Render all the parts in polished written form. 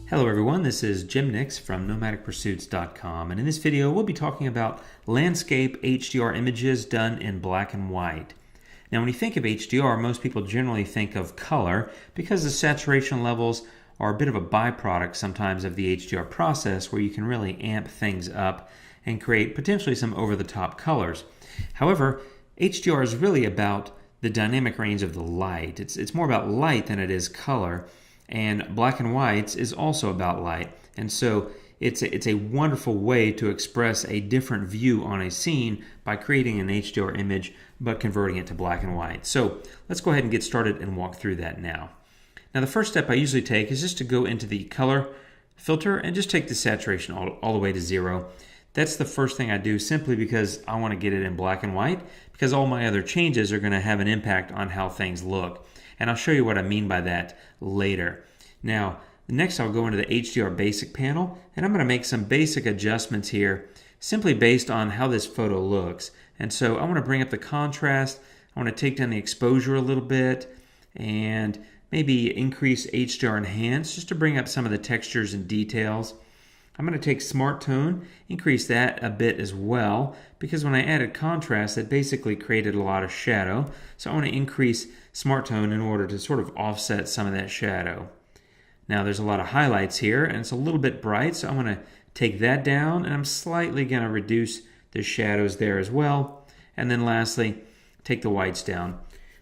Hello everyone, this is Jim Nix from nomadicpursuits.com, and in this video we'll be talking about landscape HDR images done in black and white. Now when you think of HDR, most people generally think of color because the saturation levels are a bit of a byproduct sometimes of the HDR process where you can really amp things up and create potentially some over-the-top colors. However, HDR is really about the dynamic range of the light. It's more about light than it is color. And black and whites is also about light. And so it's a wonderful way to express a different view on a scene by creating an HDR image but converting it to black and white. So let's go ahead and get started and walk through that now. Now the first step I usually take is just to go into the color filter and just take the saturation all the way to 0. That's the first thing I do simply because I want to get it in black and white, because all my other changes are going to have an impact on how things look. And I'll show you what I mean by that later. Now, next I'll go into the HDR basic panel, and I'm going to make some basic adjustments here simply based on how this photo looks. And so I want to bring up the contrast, I want to take down the exposure a little bit, and maybe increase HDR enhance just to bring up some of the textures and details. I'm going to take Smart Tone, increase that a bit as well, because when I added contrast, it basically created a lot of shadow. So I want to increase Smart Tone in order to sort of offset some of that shadow. Now there's a lot of highlights here, and it's a little bit bright, so I want to take that down, and I'm slightly going to reduce the shadows there as well. And then lastly, take the whites down.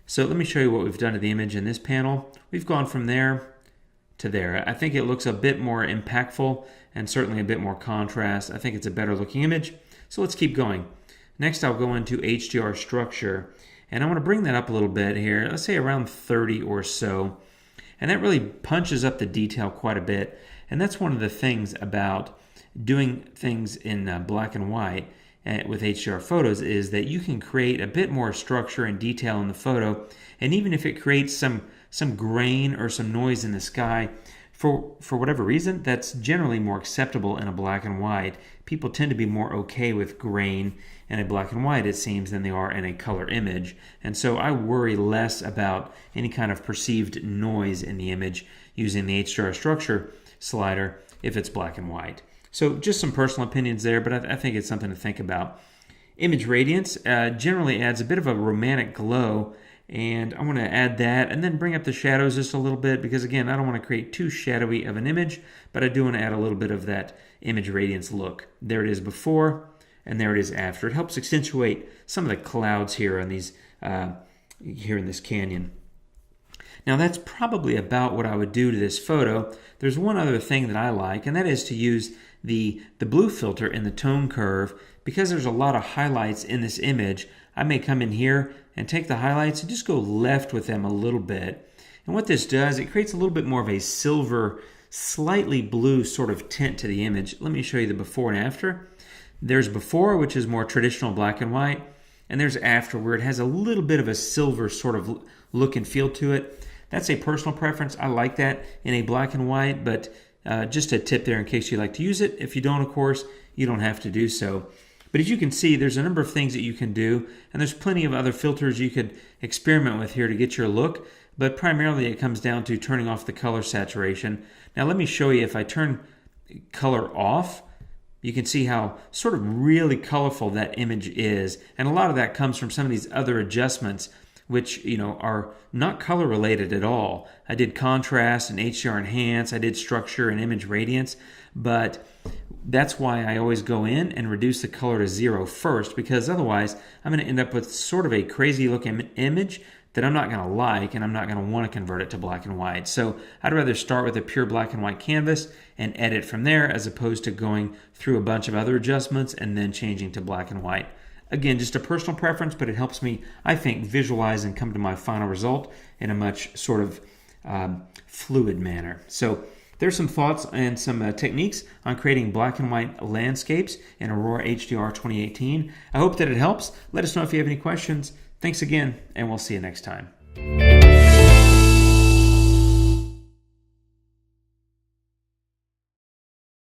So let me show you what we've done to the image in this panel. We've gone from there to there. I think it looks a bit more impactful and certainly a bit more contrast. I think it's a better looking image. So let's keep going. Next I'll go into HDR structure, and I want to bring that up a little bit here. Let's say around 30 or so. And that really punches up the detail quite a bit. And that's one of the things about doing things in black and white with HDR photos, is that you can create a bit more structure and detail in the photo. And even if it creates some grain or some noise in the sky, for whatever reason, that's generally more acceptable in a black and white. People tend to be more okay with grain in a black and white, it seems, than they are in a color image. And so I worry less about any kind of perceived noise in the image using the HDR structure slider if it's black and white. So just some personal opinions there, but I think it's something to think about. Image radiance generally adds a bit of a romantic glow, and I want to add that and then bring up the shadows just a little bit, because again, I don't want to create too shadowy of an image, but I do want to add a little bit of that image radiance look. There it is before, and there it is after. It helps accentuate some of the clouds here on these here in this canyon. Now that's probably about what I would do to this photo. There's one other thing that I like, and that is to use the blue filter in the tone curve. Because there's a lot of highlights in this image, I may come in here and take the highlights and just go left with them a little bit. And what this does, it creates a little bit more of a silver, slightly blue sort of tint to the image. Let me show you the before and after. There's before, which is more traditional black and white, and there's after, where it has a little bit of a silver sort of look and feel to it. That's a personal preference. I like that in a black and white, but just a tip there in case you like to use it. If you don't, of course, you don't have to do so. But as you can see, there's a number of things that you can do, and there's plenty of other filters you could experiment with here to get your look, but primarily it comes down to turning off the color saturation. Now let me show you, if I turn color off, you can see how sort of really colorful that image is, and a lot of that comes from some of these other adjustments which, you know, are not color related at all. I did contrast and HDR enhance, I did structure and image radiance, but that's why I always go in and reduce the color to 0 first, because otherwise I'm going to end up with sort of a crazy looking image that I'm not going to like, and I'm not going to want to convert it to black and white. So I'd rather start with a pure black and white canvas and edit from there, as opposed to going through a bunch of other adjustments and then changing to black and white. Again, just a personal preference, but it helps me, I think, visualize and come to my final result in a much sort of fluid manner. So there's some thoughts and some techniques on creating black and white landscapes in Aurora HDR 2018. I hope that it helps. Let us know if you have any questions. Thanks again, and we'll see you next time.